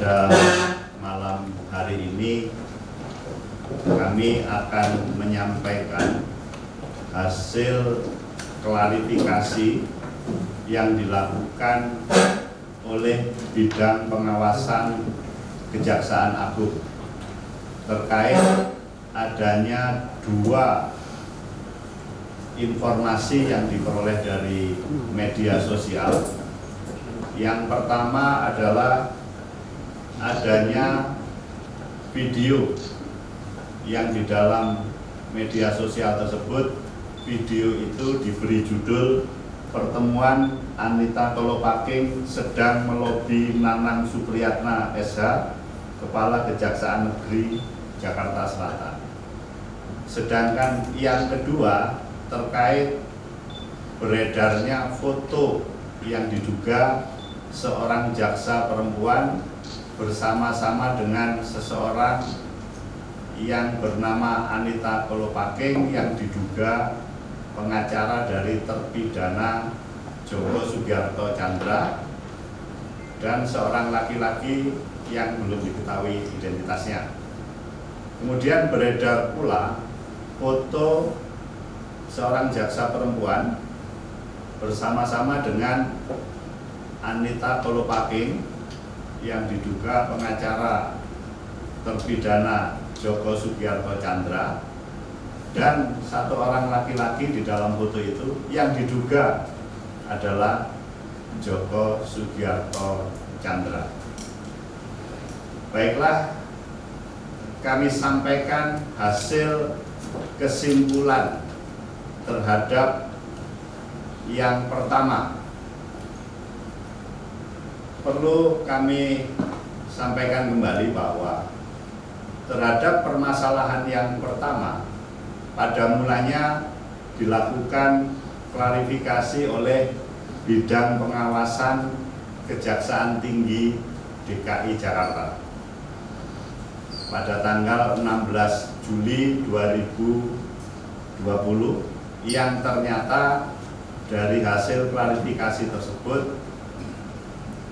pada malam hari ini kami akan menyampaikan hasil klarifikasi yang dilakukan oleh bidang pengawasan Kejaksaan Agung terkait adanya dua informasi yang diperoleh dari media sosial. Yang pertama adalah adanya video yang di dalam media sosial tersebut, video itu diberi judul pertemuan Anita Kolopaking sedang melobi Nanang Supriyatna SH, Kepala Kejaksaan Negeri Jakarta Selatan. Sedangkan yang kedua terkait beredarnya foto yang diduga seorang jaksa perempuan bersama-sama dengan seseorang yang bernama Anita Kolopaking yang diduga pengacara dari terpidana Joko Sugiarto Tjandra dan seorang laki-laki yang belum diketahui identitasnya. Kemudian beredar pula foto seorang jaksa perempuan bersama-sama dengan Anita Kolopaking yang diduga pengacara terpidana Joko Sugiarto Tjandra dan satu orang laki-laki di dalam foto itu yang diduga adalah Joko Sugiarto Tjandra. Baiklah, kami sampaikan hasil kesimpulan terhadap yang pertama. Perlu kami sampaikan kembali bahwa terhadap permasalahan yang pertama, pada mulanya dilakukan klarifikasi oleh bidang pengawasan Kejaksaan Tinggi DKI Jakarta pada tanggal 16 Juli 2020 yang ternyata dari hasil klarifikasi tersebut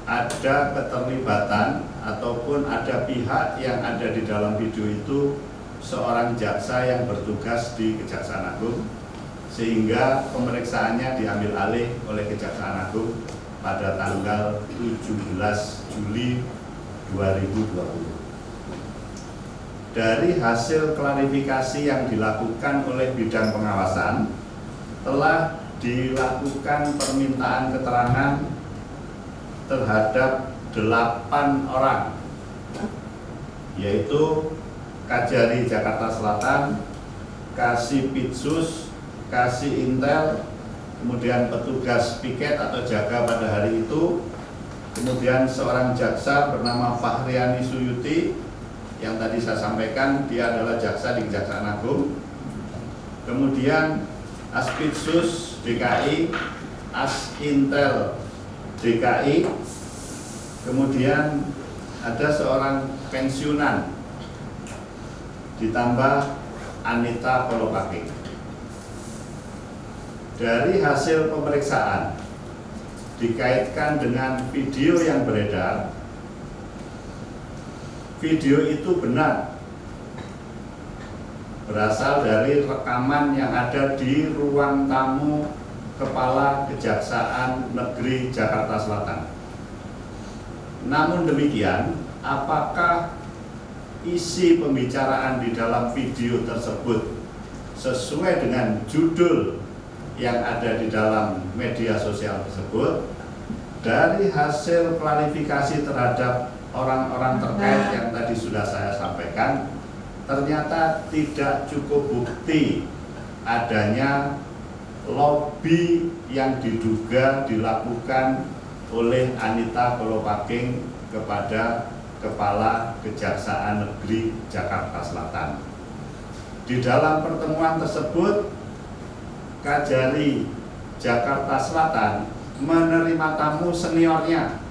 ada keterlibatan ataupun ada pihak yang ada di dalam video itu seorang jaksa yang bertugas di Kejaksaan Agung, sehingga pemeriksaannya diambil alih oleh Kejaksaan Agung pada tanggal 17 Juli 2020. Dari hasil klarifikasi yang dilakukan oleh bidang pengawasan, telah dilakukan permintaan keterangan terhadap 8 orang, yaitu Kajari Jakarta Selatan, Kasipitsus, Kasih Intel, kemudian petugas piket atau jaga pada hari itu, kemudian seorang jaksa bernama Fahriani Suyuti yang tadi saya sampaikan dia adalah jaksa di Kejaksaan Agung, kemudian Aspitsus DKI, Asintel DKI, kemudian ada seorang pensiunan ditambah Anita Kolopaking. Dari hasil pemeriksaan dikaitkan dengan video yang beredar, video itu benar berasal dari rekaman yang ada di ruang tamu Kepala Kejaksaan Negeri Jakarta Selatan. Namun demikian, apakah isi pembicaraan di dalam video tersebut sesuai dengan judul yang ada di dalam media sosial tersebut? Dari hasil klarifikasi terhadap orang-orang terkait yang tadi sudah saya sampaikan, ternyata tidak cukup bukti adanya lobi yang diduga dilakukan oleh Anita Kolopaking kepada Kepala Kejaksaan Negeri Jakarta Selatan. Di dalam pertemuan tersebut, Kajari Jakarta Selatan menerima tamu seniornya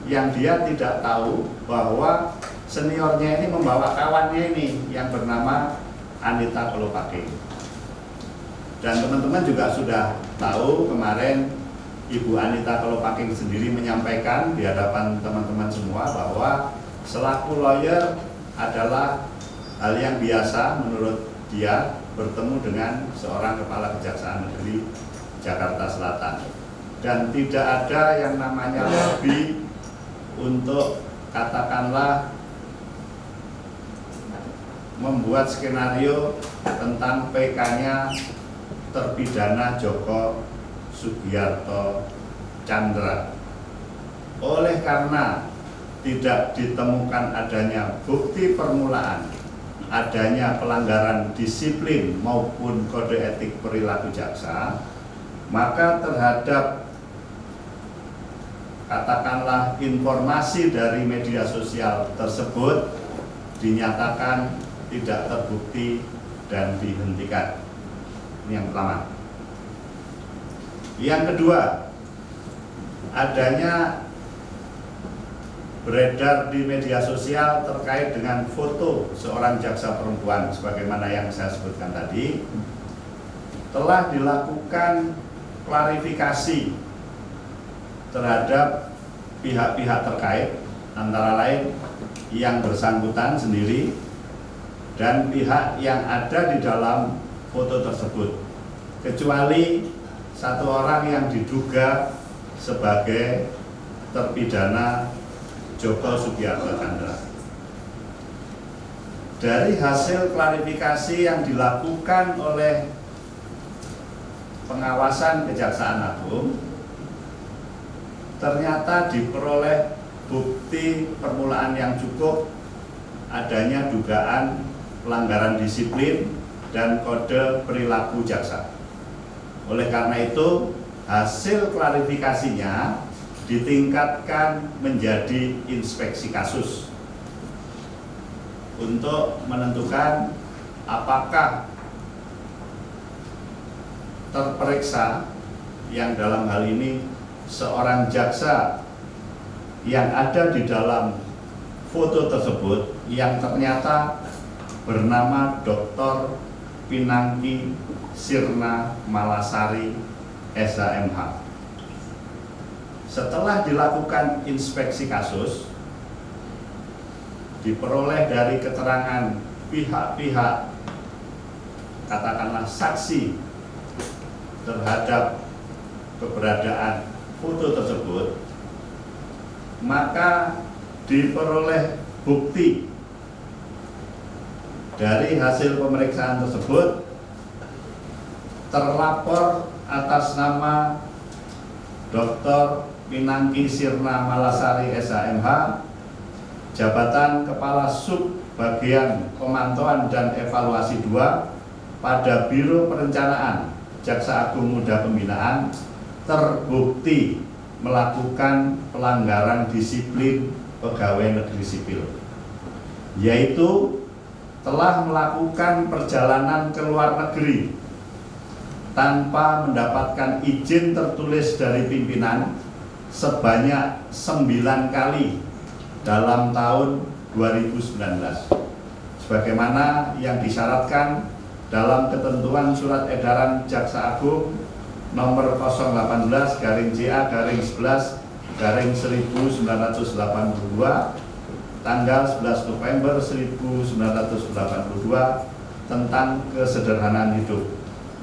yang dia tidak tahu bahwa seniornya ini membawa kawannya ini yang bernama Anita Kolopaking. Dan teman-teman juga sudah tahu kemarin Ibu Anita Kolopaking sendiri menyampaikan di hadapan teman-teman semua bahwa selaku lawyer adalah hal yang biasa menurut dia bertemu dengan seorang kepala Kejaksaan Negeri Jakarta Selatan, dan tidak ada yang namanya lobby untuk katakanlah membuat skenario tentang PK-nya terpidana Joko Sugiarto Tjandra. Oleh karena tidak ditemukan adanya bukti permulaan adanya pelanggaran disiplin maupun kode etik perilaku jaksa, maka terhadap katakanlah informasi dari media sosial tersebut dinyatakan tidak terbukti dan dihentikan. Ini yang pertama. Yang kedua, adanya beredar di media sosial terkait dengan foto seorang jaksa perempuan sebagaimana yang saya sebutkan tadi, telah dilakukan klarifikasi terhadap pihak-pihak terkait, antara lain yang bersangkutan sendiri dan pihak yang ada di dalam foto tersebut, kecuali satu orang yang diduga sebagai terpidana Joko Sugiarto Tjandra. Dari hasil klarifikasi yang dilakukan oleh pengawasan Kejaksaan Agung, ternyata diperoleh bukti permulaan yang cukup adanya dugaan pelanggaran disiplin dan kode perilaku jaksa. Oleh karena itu, hasil klarifikasinya ditingkatkan menjadi inspeksi kasus untuk menentukan apakah terperiksa yang dalam hal ini seorang jaksa yang ada di dalam foto tersebut yang ternyata bernama Dr. Pinangki Sirna Malasari SHMH. Setelah dilakukan inspeksi kasus, diperoleh dari keterangan pihak-pihak, katakanlah saksi terhadap keberadaan foto tersebut, maka diperoleh bukti dari hasil pemeriksaan tersebut. Terlapor atas nama Dr. Pinangki Sirna Malasari SHMH, jabatan Kepala Sub Bagian Pemantauan dan Evaluasi 2 pada Biro Perencanaan Jaksa Agung Muda Pembinaan, terbukti melakukan pelanggaran disiplin pegawai negeri sipil, yaitu telah melakukan perjalanan ke luar negeri tanpa mendapatkan izin tertulis dari pimpinan sebanyak 9 kali dalam tahun 2019, sebagaimana yang disyaratkan dalam ketentuan Surat Edaran Jaksa Agung nomor 018-JA-11-1982 tanggal 11 November 1982 tentang kesederhanaan hidup,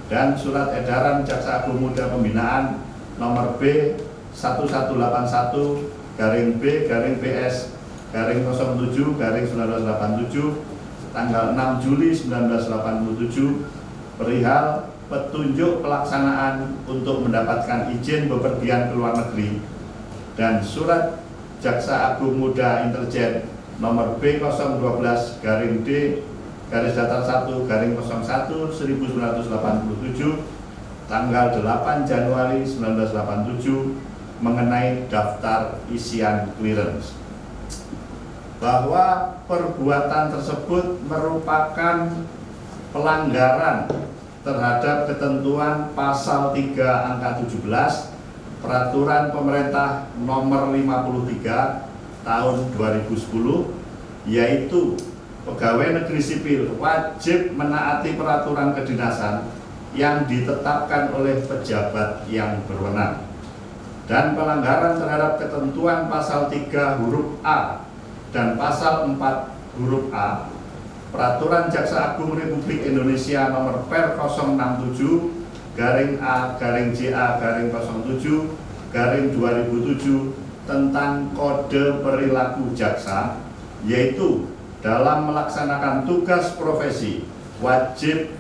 dan Surat Edaran Jaksa Agung Muda Pembinaan nomor B1181-B-BS-07-1987 tanggal 6 Juli 1987 perihal petunjuk pelaksanaan untuk mendapatkan izin bepergian ke luar negeri, dan Surat Jaksa Agung Muda Intelijen nomor B02-1-01-1987 tanggal 8 Januari 1987 mengenai daftar isian clearance, bahwa perbuatan tersebut merupakan pelanggaran terhadap ketentuan pasal 3 angka 17 Peraturan Pemerintah nomor 53 tahun 2010, yaitu pegawai negeri sipil wajib menaati peraturan kedinasan yang ditetapkan oleh pejabat yang berwenang, dan pelanggaran terhadap ketentuan pasal 3 huruf A dan pasal 4 huruf A Peraturan Jaksa Agung Republik Indonesia nomor Per 067 garing A garing JA garing 07 garing 2007 tentang kode perilaku jaksa, yaitu dalam melaksanakan tugas profesi wajib,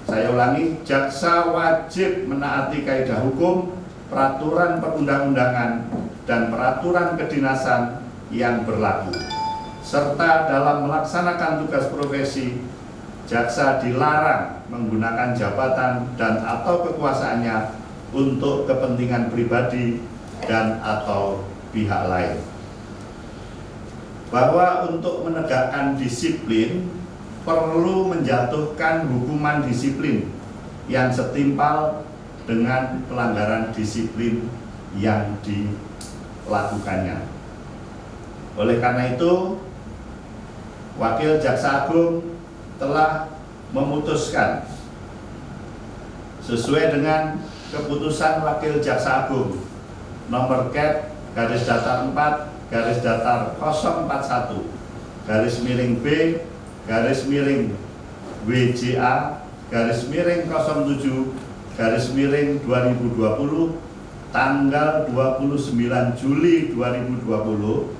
saya ulangi, jaksa wajib menaati kaidah hukum, peraturan perundang-undangan dan peraturan kedinasan yang berlaku, serta dalam melaksanakan tugas profesi jaksa dilarang menggunakan jabatan dan atau kekuasaannya untuk kepentingan pribadi dan atau pihak lain. Bahwa untuk menegakkan disiplin perlu menjatuhkan hukuman disiplin yang setimpal dengan pelanggaran disiplin yang dilakukannya. Oleh karena itu, Wakil Jaksa Agung telah memutuskan sesuai dengan keputusan Wakil Jaksa Agung nomor Ket garis datar 4 garis datar 041 garis miring B garis miring WJA garis miring 07 garis miring 2020 tanggal 29 Juli 2020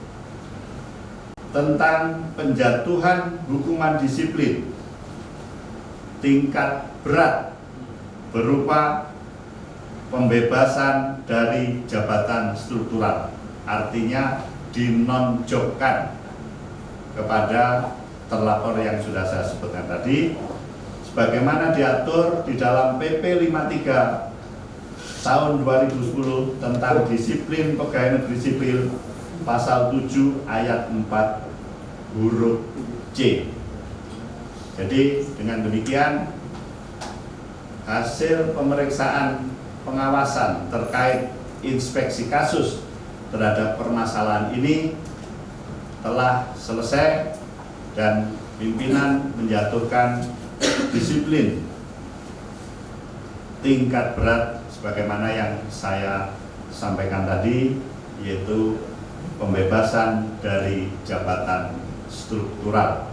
tentang penjatuhan hukuman disiplin tingkat berat berupa pembebasan dari jabatan struktural, artinya dinonjokkan kepada terlapor yang sudah saya sebutkan tadi, sebagaimana diatur di dalam PP 53 tahun 2010 tentang disiplin pegawai negeri sipil pasal 7 ayat 4 huruf C. Jadi dengan demikian hasil pemeriksaan pengawasan terkait inspeksi kasus terhadap permasalahan ini telah selesai dan pimpinan menjatuhkan disiplin tingkat berat sebagaimana yang saya sampaikan tadi, yaitu pembebasan dari jabatan struktural.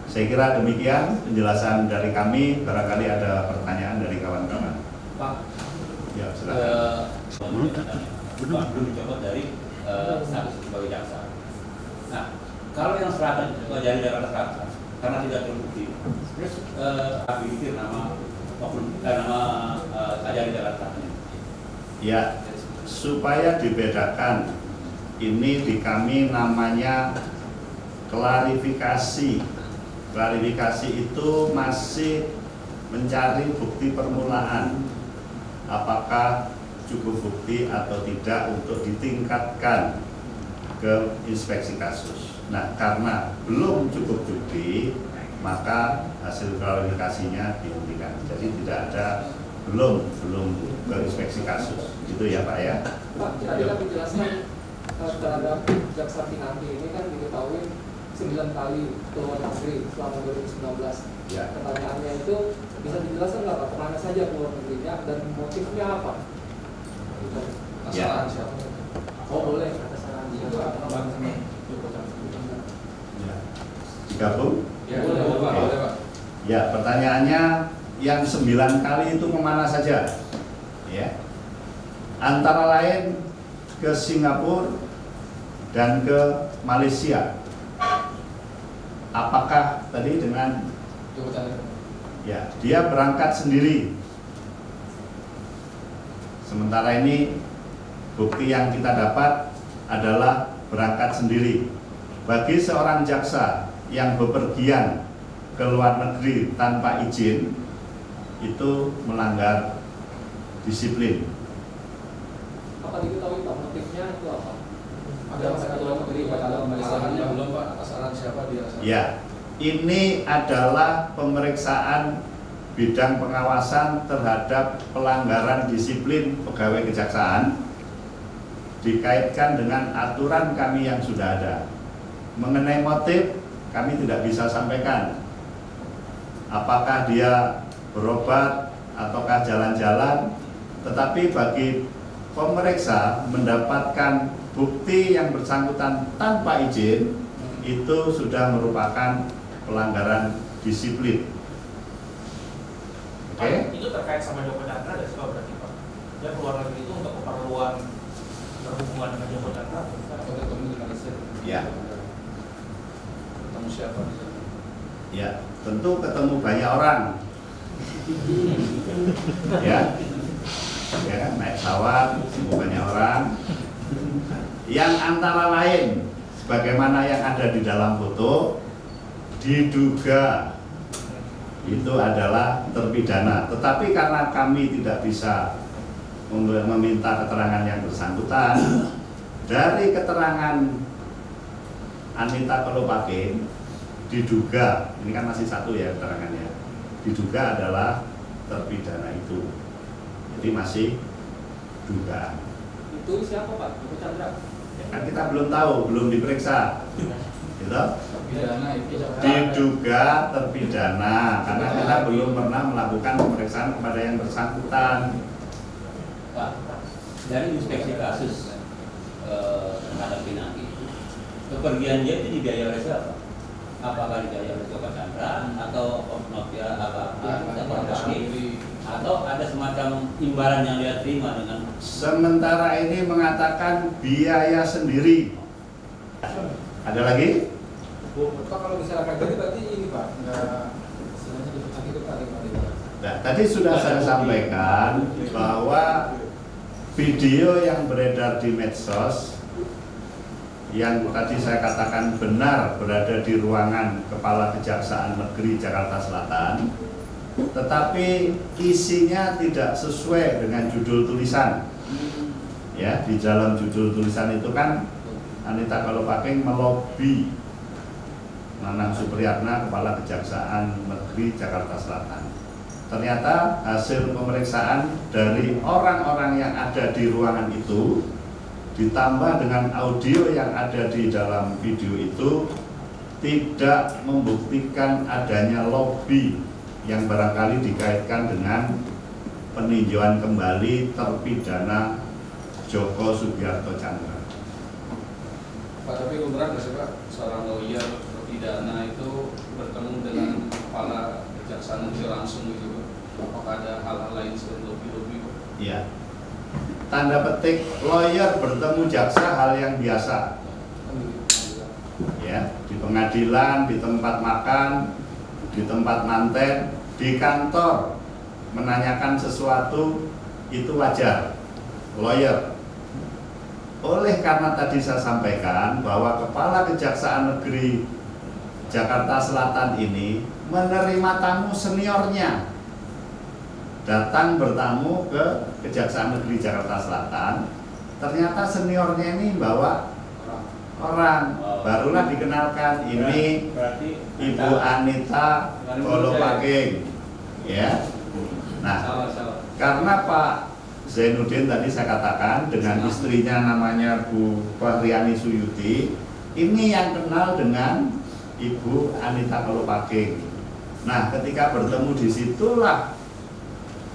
Saya kira demikian penjelasan dari kami. Barangkali ada pertanyaan dari kawan-kawan. Pak, ya silakan. Pak belum dicopot dari status sebagai jaksa. Nah, kalau yang serahkan dari Jakarta Selatan karena tidak terbukti, terus habilitir nama Kajari Jakarta. Ya, supaya dibedakan, ini di kami namanya klarifikasi. Klarifikasi itu masih mencari bukti permulaan, apakah cukup bukti atau tidak untuk ditingkatkan ke inspeksi kasus. Nah, karena belum cukup bukti, maka hasil klarifikasinya dihentikan. Jadi tidak ada belum ke inspeksi kasus. Itu ya Pak ya. Pak, tadi kan penjelasan terhadap Jaksa Pinangki ini kan diketahui 9 kali ke luar negeri selama 2019. Ya. Pertanyaannya itu bisa dijelaskan nggak Pak, kemana saja ke luar negerinya dan motifnya apa? Ya. Oh boleh, atas saran siapa? Ya. Digabung? Ya, boleh Pak. Ya, pertanyaannya yang 9 kali itu kemana saja? Ya. Antara lain ke Singapura dan ke Malaysia. Apakah tadi dengan ya, dia berangkat sendiri. Sementara ini bukti yang kita dapat adalah berangkat sendiri. Bagi seorang jaksa yang bepergian ke luar negeri tanpa izin, itu melanggar disiplin. Apa diketahui Pak motifnya itu apa? Ada ke luar negeri pada Malaysia belum Pak, atas saran siapa dia? Ya, ini adalah pemeriksaan bidang pengawasan terhadap pelanggaran disiplin pegawai kejaksaan dikaitkan dengan aturan kami yang sudah ada. Mengenai motif, kami tidak bisa sampaikan. Apakah dia berobat ataukah jalan-jalan, tetapi bagi pemeriksa mendapatkan bukti yang bersangkutan tanpa izin, itu sudah merupakan pelanggaran disiplin. Oke? Itu terkait sama Joko Chandra dan sebab berarti Pak. Dia keluar negeri itu untuk keperluan berhubungan dengan Joko Chandra. Atau ketemu dengan istri? Ya. Ketemu siapa? Ya, tentu ketemu banyak orang. Ya. Ya kan, naik pesawat, ketemu banyak orang. Yang antara lain sebagaimana yang ada di dalam foto diduga itu adalah terpidana, tetapi karena kami tidak bisa meminta keterangan yang bersangkutan, dari keterangan Anita Kolopaking diduga, ini kan masih satu ya keterangannya, diduga adalah terpidana itu, jadi masih dugaan. Itu siapa Pak? Joko Chandra? Kan kita belum tahu, belum diperiksa, gitu. Pidana itu Diduga terpidana karena kita belum pernah melakukan pemeriksaan kepada yang bersangkutan. Pak, dari inspeksi kasus terhadap Pinangki, kepergian dia itu dibiayai oleh siapa? Apakah dibiayai oleh Joko Chandra atau mafia atau ada semacam imbalan yang dia terima dengan? Sementara ini mengatakan biaya sendiri. Ada lagi? Pak, kalau misalnya kayak gini berarti ini Pak, nggak istilahnya dipecat itu Pak. Nah, tadi sudah saya sampaikan bahwa video yang beredar di medsos yang tadi saya katakan benar berada di ruangan Kepala Kejaksaan Negeri Jakarta Selatan, tetapi isinya tidak sesuai dengan judul tulisan. Ya, di dalam judul tulisan itu kan Anita Kolopaking melobi Nanang Supriyatna, Kepala Kejaksaan Negeri Jakarta Selatan. Ternyata hasil pemeriksaan dari orang-orang yang ada di ruangan itu ditambah dengan audio yang ada di dalam video itu tidak membuktikan adanya lobi yang barangkali dikaitkan dengan peninjauan kembali terpidana Joko Sugiarto Chandra. Pak, tapi beneran nggak sih Pak, seorang lawyer terpidana itu bertemu dengan kepala kejaksaan negeri langsung gitu Pak? Apakah ada hal-hal lain selain lobby-lobby Pak? Ya, tanda petik lawyer bertemu jaksa hal yang biasa. Ya, di pengadilan, di tempat makan, di tempat manten, di kantor menanyakan sesuatu itu wajar. Lawyer. Oleh karena tadi saya sampaikan bahwa Kepala Kejaksaan Negeri Jakarta Selatan ini menerima tamu seniornya datang bertamu ke Kejaksaan Negeri Jakarta Selatan, ternyata seniornya ini bawa orang, barulah dikenalkan ini Berarti Ibu Anita Kolopaking, ya. Nah, Salah. karena Pak Zainuddin tadi saya katakan dengan istrinya namanya Bu Fahriani Suyuti, ini yang kenal dengan Ibu Anita Kolopaking. Nah, ketika bertemu di situlah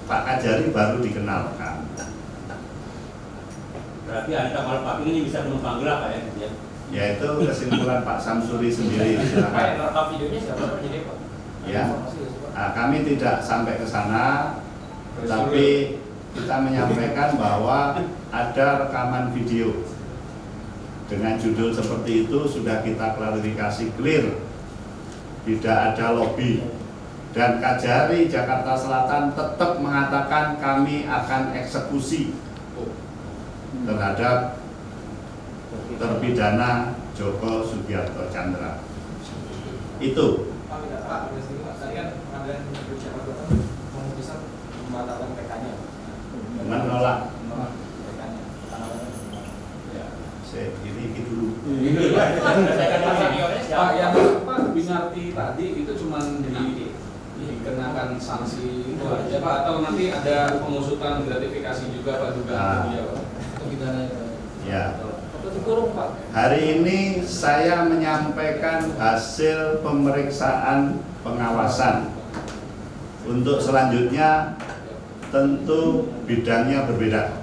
Pak Kajari baru dikenalkan. Berarti Anita Kolopaking ini bisa penumpang gelap Pak ya? Yaitu kesimpulan Pak Samsuri sendiri. Pak, yang Silakan. rekam videonya siapa jadi Pak? Ya, nah, kami tidak sampai ke sana, tapi kita menyampaikan bahwa ada rekaman video dengan judul seperti itu sudah kita klarifikasi clear, tidak ada lobby, dan Kajari Jakarta Selatan tetap mengatakan kami akan eksekusi terhadap terpidana Joko Sugiarto Chandra. Itu. Pak, tidak Pak, tadi kan pengadilan negeri Jakarta Selatan memutuskan membatalkan PK-nya. Menolak. PK-nya. Ya, ini dulu. Pak, yang Pak Binarti tadi itu cuma dikenakan sanksi itu aja Pak, atau nanti ada pengusutan gratifikasi juga Pak juga dia Pak? Atau pidana Ya. Atau dikurung Pak? Hari ini saya menyampaikan hasil pemeriksaan pengawasan. Untuk selanjutnya tentu bidangnya berbeda.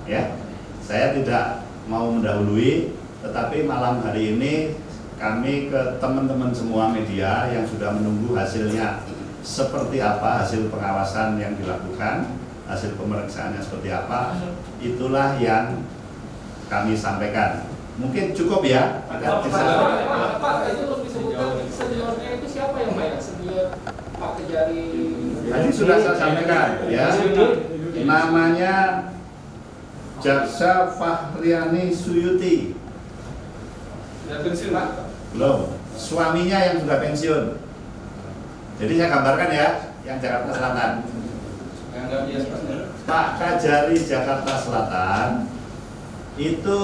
Ya, saya tidak mau mendahului, tetapi malam hari ini kami ke teman-teman semua media yang sudah menunggu hasilnya seperti apa, hasil pengawasan yang dilakukan, hasil pemeriksaannya seperti apa, itulah yang kami sampaikan. Mungkin cukup ya, agar bisa. Pak, itu lebih sebutkan seniornya itu siapa yang bayar? Senior Pak Kejari. Tadi sudah saya sampaikan ya, namanya Jaksa Fahriani Suyuti. Ya pensiun Pak. Belum, suaminya yang sudah pensiun. Jadi saya gambarkan ya, yang Jakarta Selatan. Yang nggak biasa Pak. Pak Kajari Jakarta Selatan itu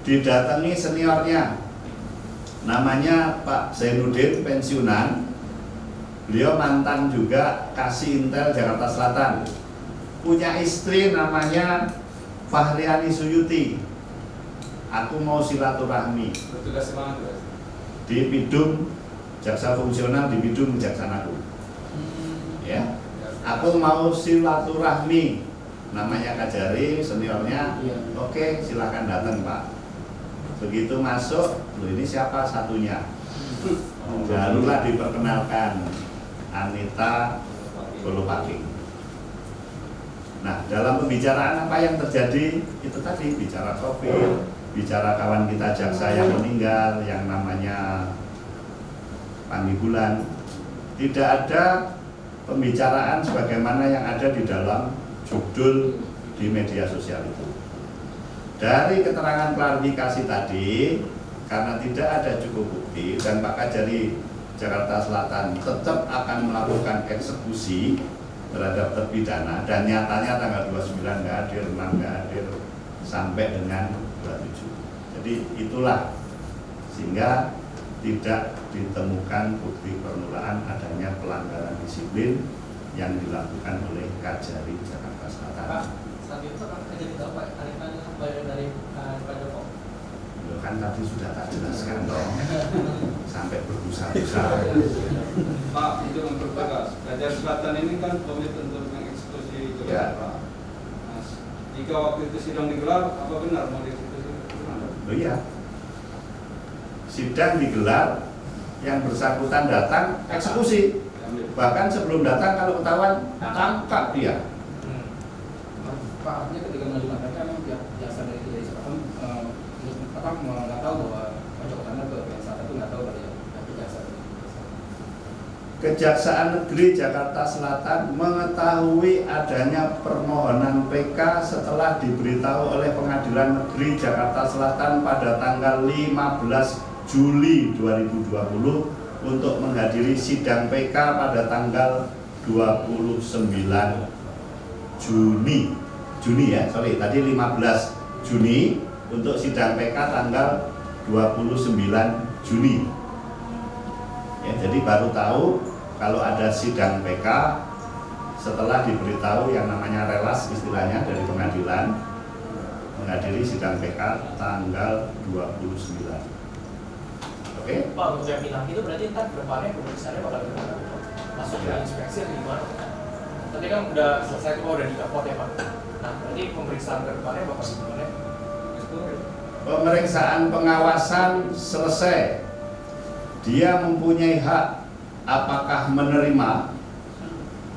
didatangi seniornya, namanya Pak Zainuddin, pensiunan. Beliau mantan juga Kasih Intel Jakarta Selatan. Punya istri namanya Fahriani Suyuti. Aku mau silaturahmi Bertugas di mana tuh? di Bidung Jaksa Fungsional di Bidung Kejaksaan Agung. Ya, aku mau silaturahmi, namanya Kajari, seniornya. Oke, silakan datang Pak. Begitu masuk, loh ini siapa satunya? Barulah diperkenalkan, Anita Golopaking. Nah, dalam pembicaraan apa yang terjadi itu tadi, bicara COVID, bicara kawan kita jaksa yang meninggal, yang namanya Pandi Bulan. Tidak ada pembicaraan sebagaimana yang ada di dalam judul di media sosial itu. Dari keterangan klarifikasi tadi, karena tidak ada cukup bukti dan Pak Kajari Jakarta Selatan tetap akan melakukan eksekusi terhadap terpidana, dan nyatanya tanggal 29 nggak hadir, 6 nggak hadir, sampai dengan 27. Jadi itulah sehingga tidak ditemukan bukti permulaan adanya pelanggaran disiplin yang dilakukan oleh Kajari Jakarta Selatan. Pak, saat itu kan jadi tahu Pak tarikannya bayar dari Pak Joko. Loh, kan tadi sudah tak jelaskan dong, sampai berbusa-busa. Pak, untuk mempertegas, Kajari Selatan ini kan komit untuk mengeksekusi Ya. Pak. Nah, jika waktu itu sidang digelar, apa benar mau dieksekusi? Oh iya, sidang digelar, yang bersangkutan datang eksekusi. Bahkan sebelum datang kalau ketahuan tangkap dia. Pak, artinya ketika mengajukan mereka memang biasa dari sekarang nggak tahu bahwa Pak Joko Chandra ke PSA itu nggak tahu dari jaksa. Kejaksaan Negeri Jakarta Selatan mengetahui adanya permohonan PK setelah diberitahu oleh Pengadilan Negeri Jakarta Selatan pada tanggal 15 Juli 2020 untuk menghadiri sidang PK pada tanggal 29 Juni ya, tadi 15 Juni untuk sidang PK tanggal 29 Juni. Ya, jadi baru tahu kalau ada sidang PK setelah diberitahu yang namanya relas istilahnya dari pengadilan menghadiri sidang PK tanggal 29. Oke? Pak, untuk yang bilang itu berarti ntar kedepannya pemeriksaannya bakal gimana? Masuk ke inspeksi atau gimana? Tadi kan udah selesai tuh, udah dikapot ya Pak. Nah, berarti pemeriksaan kedepannya bakal gimana? Pemeriksaan pengawasan selesai. Dia mempunyai hak apakah menerima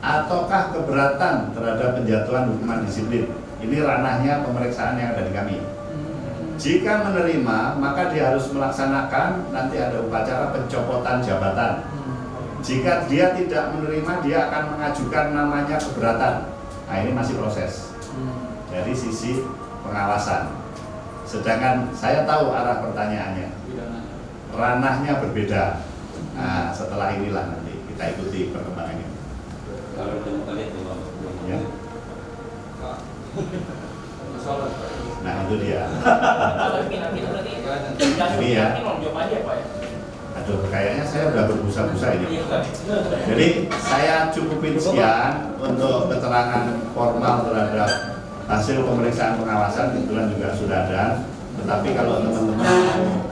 ataukah keberatan terhadap penjatuhan hukuman disiplin. Ini ranahnya pemeriksaan yang ada di kami. Jika menerima, maka dia harus melaksanakan, nanti ada upacara pencopotan jabatan. Jika dia tidak menerima, dia akan mengajukan namanya keberatan. Nah, ini masih proses dari sisi pengawasan. Sedangkan saya tahu arah pertanyaannya, ranahnya berbeda. Nah, setelah inilah nanti kita ikuti perkembangannya. Kalau ditemukan itu, Ya. Pak, masalah Pak. Nah, itu dia. Kalau pindah itu berarti Ini ya. ini mau jawab aja Pak ya? Aduh, kayaknya saya udah berbusa-busa ini. Iya Pak. Jadi saya cukupin sekian untuk keterangan formal terhadap hasil pemeriksaan pengawasan, kebetulan juga sudah ada. Tetapi kalau teman-teman mau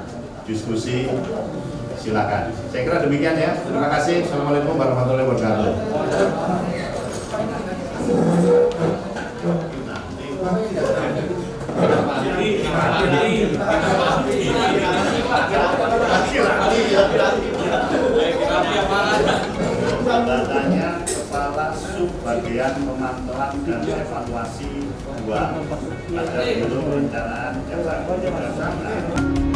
diskusi, silakan. Saya kira demikian ya. Terima kasih. Assalamualaikum warahmatullahi wabarakatuh. Jadi kemudian pemantauan dan evaluasi 2 ada dulu perencanaan jaksa agung dan